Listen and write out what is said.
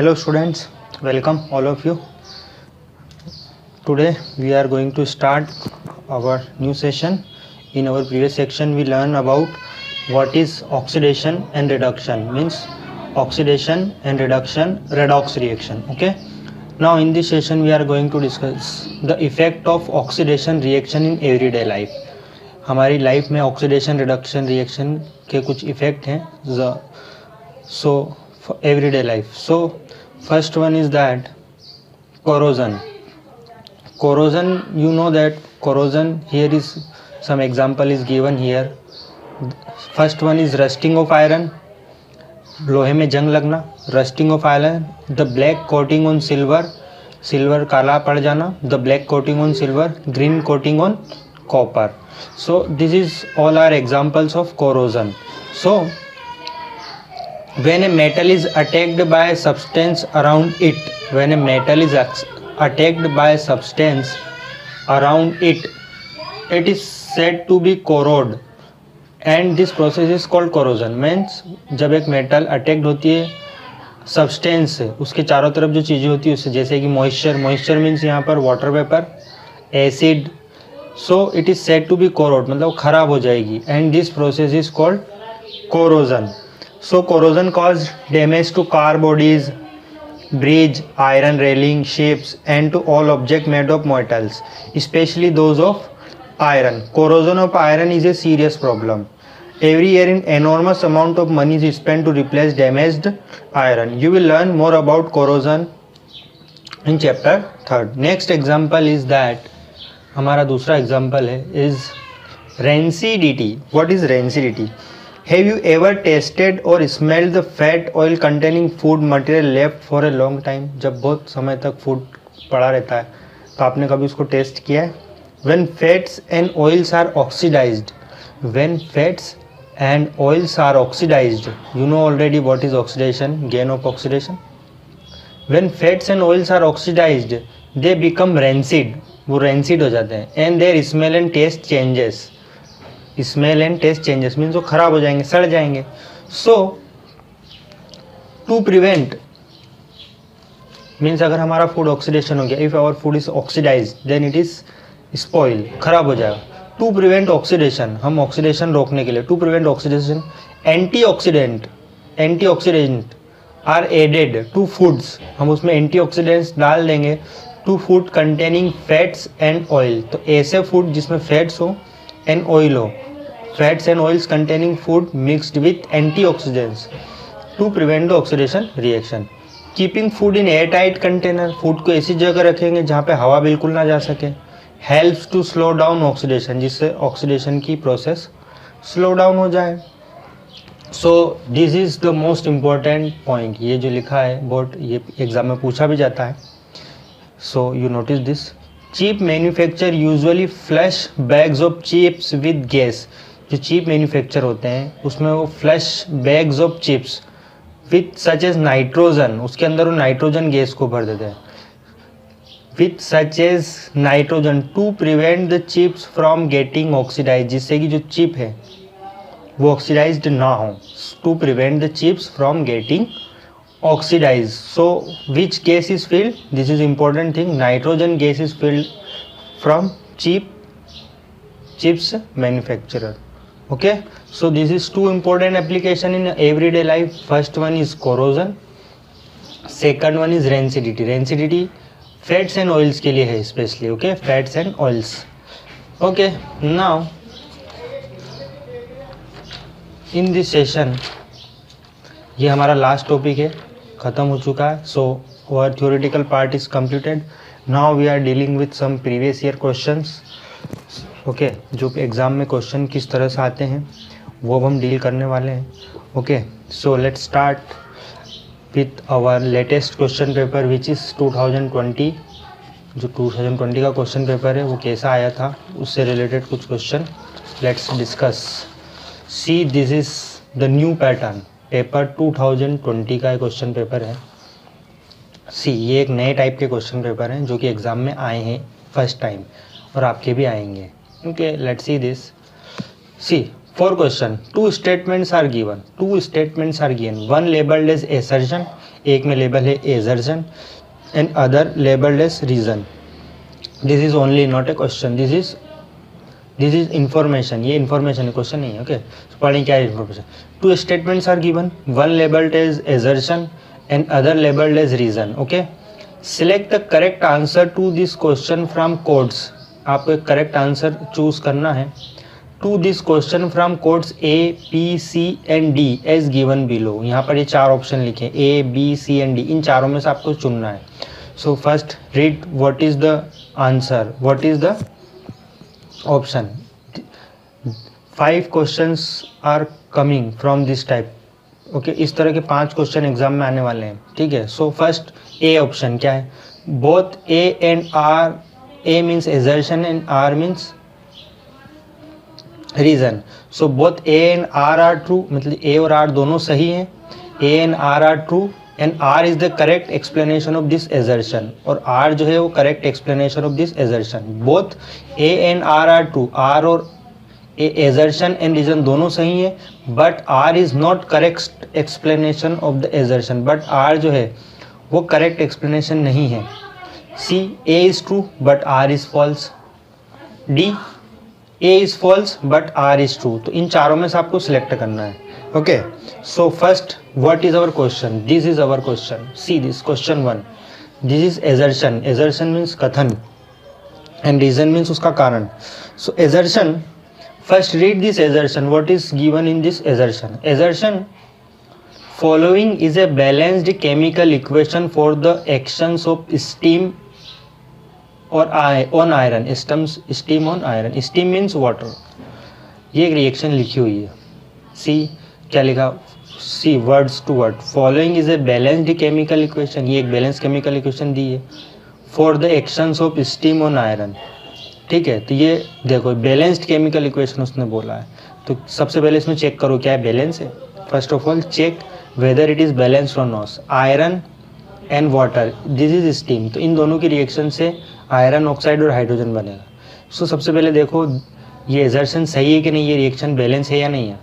Hello students, welcome all of you. Today we are going to start our new session. In our previous section we learned about what is oxidation and reduction, means oxidation and reduction, redox reaction. Okay. Now in this session we are going to discuss the effect of oxidation reaction in everyday life. हमारी life में oxidation reduction reaction के कुछ effect हैं so for everyday life. So first one is that corrosion. You know that corrosion, here is some example is given here. First one is rusting of iron, लोहे में जंग लगना, rusting of iron, the black coating on silver काला पड़ जाना, the black coating on silver, green coating on copper. So this is all are examples of corrosion. So when a metal is attacked by a substance around it, when a metal is attacked by a substance around it, it is said to be corrode and this process is called corrosion. Means जब एक metal attacked होती है substance से, उसके चारों तरफ जो चीज़ें होती है उससे, जैसे कि मॉइस्चर मीन्स यहाँ पर water vapour, acid, so it is said to be corrode, मतलब खराब हो जाएगी and this process is called corrosion. So corrosion caused damage to car bodies, bridge, iron railing, ships and to all objects made of metals, especially those of iron. Corrosion of iron is a serious problem. Every year an enormous amount of money is spent to replace damaged iron. You will learn more about corrosion in chapter 3rd. Next example is that, हमारा दूसरा example है is rancidity. What is rancidity? Have you ever tasted or smelled the fat oil containing food material left for a long time? जब बहुत समय तक food पड़ा रहता है तो आपने कभी उसको टेस्ट किया है? When fats and oils are oxidized, when fats and oils are oxidized, you know already what is oxidation, gain of oxidation. When fats and oils are oxidized, they become rancid, वो rancid हो जाते हैं and their smell and taste changes. Smell and taste changes means वो खराब हो जाएंगे, सड़ जाएंगे. सो टू प्रिवेंट मीन्स अगर हमारा फूड ऑक्सीडेशन हो गया, if our food is oxidised then it is spoil, खराब हो जाएगा. टू प्रिवेंट ऑक्सीडेशन, हम ऑक्सीडेशन रोकने के लिए, to prevent oxidation, antioxidant are added to foods, हम उसमें एंटीऑक्सीडेंट्स डाल देंगे to food containing fats and oil. तो ऐसे फूड जिसमें फैट्स हो एंड ऑयल हो, fats and oils containing food mixed with antioxidants to prevent the oxidation reaction. Keeping food in air tight container, food को ऐसी जगह रखेंगे जहाँ पे हवा बिल्कुल ना जा सके. Helps to slow down oxidation, जिससे ऑक्सीडेशन की प्रोसेस स्लो डाउन हो जाए. So this is the most important point. ये जो लिखा है बहुत, ये एग्जाम में पूछा भी जाता है. So you notice this. Cheap manufacture usually flash bags of chips with gas. जो चीप मैन्युफैक्चर होते हैं उसमें वो flash bags of chips with such as nitrogen, उसके अंदर वो नाइट्रोजन गैस को भर देते हैं. With such as nitrogen to prevent the chips from getting oxidise, जिससे कि जो चिप है वो ऑक्सीडाइज्ड ना हो. To prevent the chips from getting oxidized. So which gas is filled? This is important thing. Nitrogen gas is filled from chips manufacturer. Okay, so this is two important application in everyday life. First one is corrosion, second one is rancidity. Fats and oils के लिए है especially. Okay, fats and oils. Okay, now in this session ये हमारा last topic है, ख़त्म हो चुका है. So our theoretical part is completed. Now we are dealing with some previous year questions. Okay, जो एग्ज़ाम में क्वेश्चन किस तरह से आते हैं वो अब हम डील करने वाले हैं. Okay, so let's start with our latest question paper which is 2020. जो 2020 का क्वेश्चन पेपर है वो कैसा आया था, उससे रिलेटेड कुछ question let's discuss. See, this is the new pattern. Paper 2020 का क्वेश्चन पेपर है. सी, ये एक नए टाइप के क्वेश्चन पेपर हैं जो कि एग्ज़ाम में आए हैं फर्स्ट टाइम और आपके भी आएंगे. Okay, let's see this. See, 4 question, 2 statements are given, 2 statements are given, one labelled as assertion, एक में लेबल है assertion and other labelled as reason. This is only not a question, this is information. ये information है, question नहीं है. Okay, पढ़ें क्या है information. 2 statements are given, one labelled as assertion and other labelled as reason. Okay, select the correct answer to this question from codes. आपको एक correct answer choose करना है to this question from codes A, P, C and D as given below. यहाँ पर ये 4 option लिखे हैं, A, B, C and D. इन चारों में से आपको चुनना है. So first read what is the answer, what is the option. 5 questions are coming from this type. Okay, इस तरह के 5 क्वेश्चन एग्जाम में आने वाले हैं. ठीक है. सो फर्स्ट ए ऑप्शन क्या है, both A and R. A means assertion and R means reason. So both A and R are true, मतलब ए और आर दोनों सही हैं. A and R are true and R is the correct explanation of this assertion, और R जो है वो correct explanation of this assertion. Both A and R are true, R और एजर्शन एंड रीजन दोनों सही है, but R is not correct explanation of the assertion. But R जो है वो करेक्ट एक्सप्लेनेशन नहीं है. C, A is true but R is false. D, A is false but R is true. तो इन चारों में से आपको सिलेक्ट करना है. Okay, so first what is our question, this is our question. See this question 1, this is assertion. Assertion means कथन and reason means उसका कारण. So assertion, first read this assertion, what is given in this assertion. Assertion, following is a balanced chemical equation for the actions of steam or on iron. Steam on iron. Steam means water. ये एक reaction लिखी हुई है. See क्या लिखा, see words to word. Following is a balanced chemical equation, ये एक balance chemical equation दी है. For the actions of steam on iron. ठीक है, तो ये देखो बैलेंस्ड केमिकल इक्वेशन उसने बोला है. तो सबसे पहले इसमें चेक करो क्या है, बैलेंस है. First of all check whether it is balanced और not. Iron and water, this is steam. तो इन दोनों की रिएक्शन से आयरन ऑक्साइड और हाइड्रोजन बनेगा. सो सबसे पहले देखो ये एजर्शन सही है कि नहीं, ये रिएक्शन बैलेंस है या नहीं है.